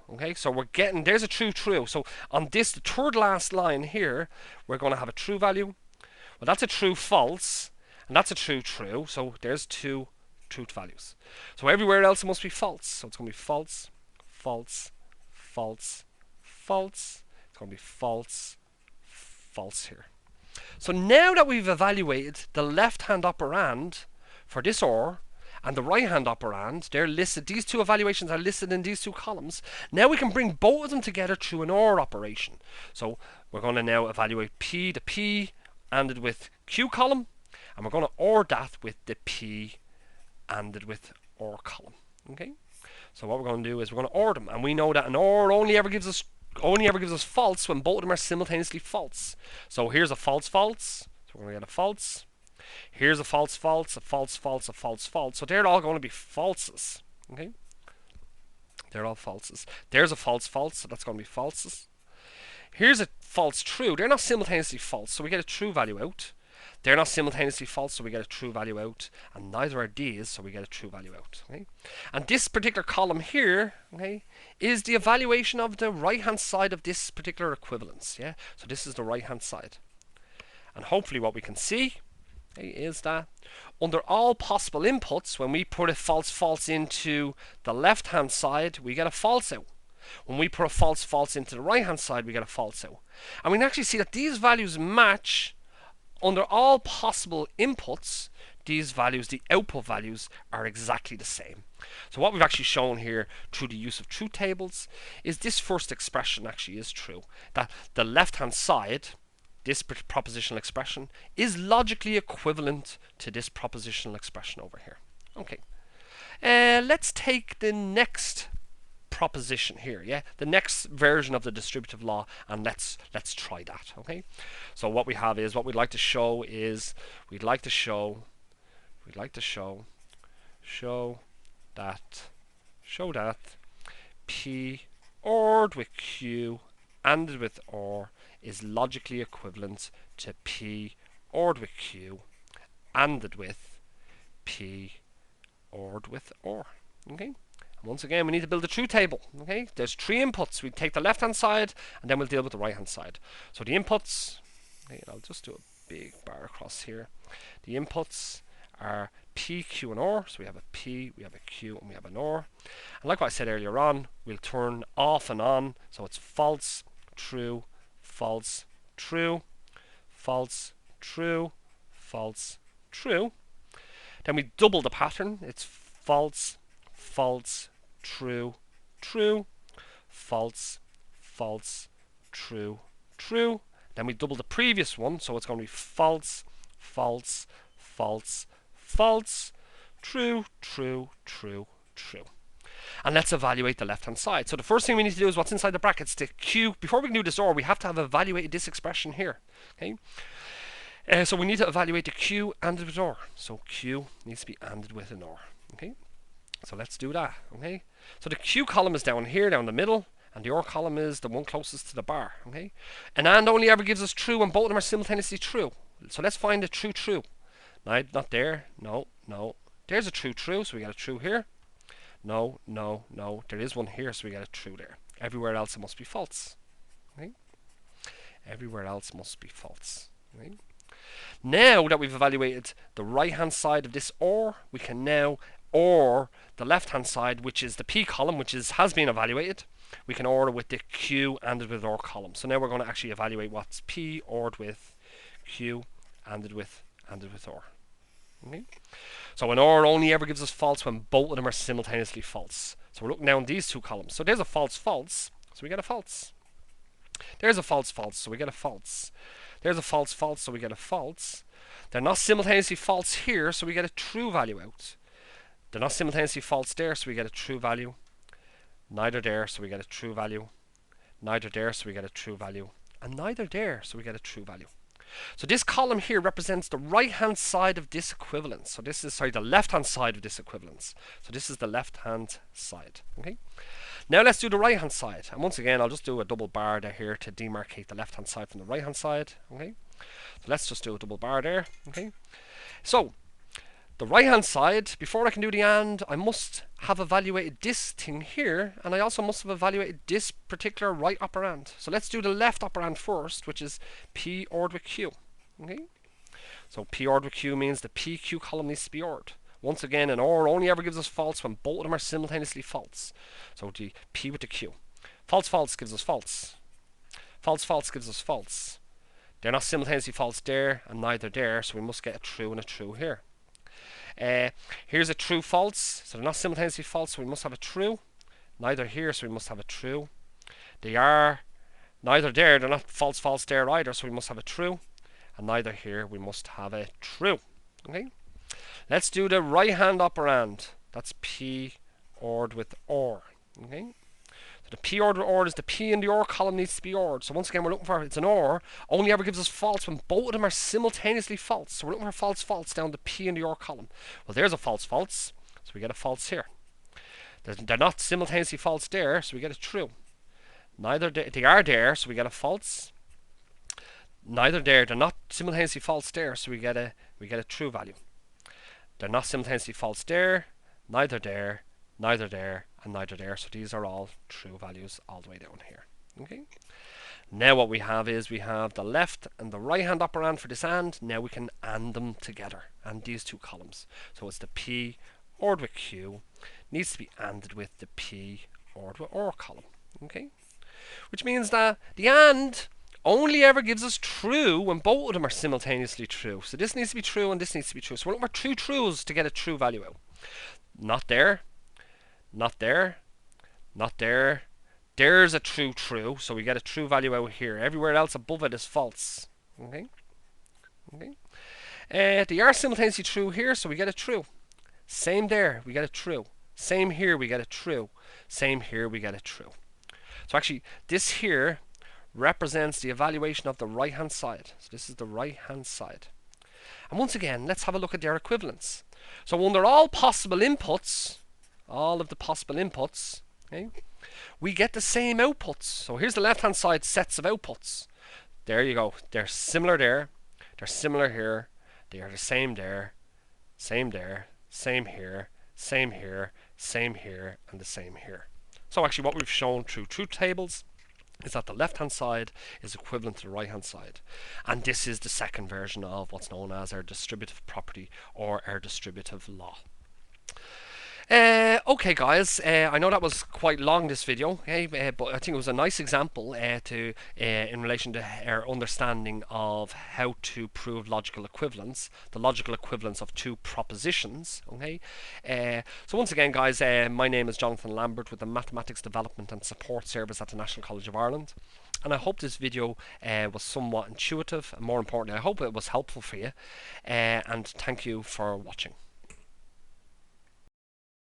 Okay, so we're getting, there's a true true. So on this, the third last line here, we're going to have a true value. Well, that's a true false, and that's a true true. So there's two truth values. So everywhere else it must be false. So it's going to be false, false, false, false. It's going to be false, false here. So now that we've evaluated the left-hand operand for this OR and the right-hand operand, they're listed, these two evaluations are listed in these two columns. Now we can bring both of them together through an OR operation. So we're going to now evaluate P, the P ANDed with Q column, and we're going to OR that with the P ANDed with OR column. Okay? So what we're going to do is we're going to OR them, and we know that an OR only ever gives us false when both of them are simultaneously false. So here's a false false, so we're going to get a false. Here's a false false, a false false, a false false. So they're all going to be falses. Okay? They're all falses. There's a false false, so that's going to be falses. Here's a false true. They're not simultaneously false, so we get a true value out. They're not simultaneously false, so we get a true value out, and neither are these, so we get a true value out. Okay? And this particular column here, okay, is the evaluation of the right-hand side of this particular equivalence. Yeah, so this is the right-hand side, and hopefully what we can see, okay, is that under all possible inputs, when we put a false false into the left-hand side, we get a false out. When we put a false false into the right-hand side, we get a false out, and we can actually see that these values match. Under all possible inputs, these values, the output values, are exactly the same. So what we've actually shown here through the use of truth tables is this first expression actually is true. That the left-hand side, this propositional expression, is logically equivalent to this propositional expression over here. Okay. Let's take the next proposition here, yeah, the next version of the distributive law, and let's try that. Okay, so what we have is, what we'd like to show is, we'd like to show that P ORed with Q ANDed with OR is logically equivalent to P ORed with Q ANDed with P ORed with OR. Okay. Once again, we need to build a truth table. Okay, there's three inputs. We take the left-hand side, and then we'll deal with the right-hand side. So the inputs, okay, I'll just do a big bar across here. The inputs are P, Q, and OR. So we have a P, we have a Q, and we have an OR. And like what I said earlier on, we'll turn off and on. So it's false, true, false, true, false, true, false, true. Then we double the pattern. It's false, false, true, true, false, false, true, true. Then we double the previous one, so it's going to be false, false, false, false, true, true, true, true. And let's evaluate the left-hand side. So the first thing we need to do is what's inside the brackets. The Q. Before we can do this OR, we have to have evaluated this expression here. Okay. So we need to evaluate the Q ANDed with OR. So Q needs to be ANDed with an OR. Okay. So let's do that. Okay. So the Q column is down here, down the middle, and the OR column is the one closest to the bar. Okay. And AND only ever gives us true when both of them are simultaneously true. So let's find the true true. Not there. No, no. There's a true true, so we got a true here. No, no, no. There is one here, so we got a true there. Everywhere else it must be false. Okay. Everywhere else must be false. Okay. Now that we've evaluated the right-hand side of this OR, we can now OR the left-hand side, which is the P column, which has been evaluated. We can OR with the Q ANDed with OR column. So now we're going to actually evaluate what's P ORed with Q ANDed with OR. Okay. So an OR only ever gives us false when both of them are simultaneously false. So we're looking down these two columns. So there's a false false, so we get a false. There's a false false, so we get a false. There's a false false, so we get a false. They're not simultaneously false here, so we get a true value out. They're not simultaneously false there, so we get a true value. Neither there, so we get a true value. Neither there, so we get a true value. And neither there, so we get a true value. So this column here represents the right-hand side of this equivalence. So this is, the left-hand side of this equivalence. So this is the left-hand side. Okay. Now let's do the right-hand side. And once again, I'll just do a double bar there here to demarcate the left-hand side from the right-hand side. Okay. So let's just do a double bar there. Okay. So the right hand side, before I can do the and, I must have evaluated this thing here, and I also must have evaluated this particular right operand. So let's do the left operand first, which is P ORed with Q. Okay? So P ORed with Q means the PQ column needs to be ORed. Once again, an OR only ever gives us false when both of them are simultaneously false. So the P with the Q. False, false gives us false. False, false gives us false. They're not simultaneously false there, and neither there, so we must get a true and a true here. Here's a true, false, so they're not simultaneously false, so we must have a true. Neither here, so we must have a true. They are neither there, they're not false, false there either, so we must have a true. And neither here, we must have a true. Okay. Let's do the right hand operand. That's P ORed with OR. Okay. So the P ORed with OR is the P in the OR column needs to be ORed. So once again, we're looking for, it's an OR, only ever gives us false when both of them are simultaneously false. So we're looking for false, false down the P in the OR column. Well, there's a false, false, so we get a false here. They're not simultaneously false there, so we get a true. Neither they are there, so we get a false. Neither there, they're not simultaneously false there, so we get a true value. They're not simultaneously false there, neither there, neither there, and neither there. So these are all true values all the way down here. Okay. Now what we have is we have the left and the right hand operand for this and. Now we can and them together, and these two columns. So it's the P ORed with Q needs to be anded with the P ORed with OR column. Okay. Which means that the and only ever gives us true when both of them are simultaneously true. So this needs to be true and this needs to be true. So we're looking for two trues to get a true value out. Not there, not there, not there. There's a true true, so we get a true value out here. Everywhere else above it is false. Okay. Okay. They are simultaneously true here, so we get a true. Same there, we get a true. Same here, we get a true. Same here, we get a true. So actually, this here represents the evaluation of the right hand side. So this is the right hand side. And once again, let's have a look at their equivalence. So under all possible inputs, all of the possible inputs, okay, we get the same outputs. So here's the left hand side sets of outputs. There you go. They're similar there. They're similar here. They are the same there. Same there. Same here. Same here. Same here. And the same here. So actually what we've shown through truth tables is that the left hand side is equivalent to the right hand side. And this is the second version of what's known as our distributive property or our distributive law. Okay guys, I know that was quite long, this video, okay, but I think it was a nice example in relation to our understanding of how to prove logical equivalence, the logical equivalence of two propositions. Okay, so once again guys, my name is Jonathan Lambert with the Mathematics Development and Support Service at the National College of Ireland, and I hope this video was somewhat intuitive, and more importantly I hope it was helpful for you, and thank you for watching.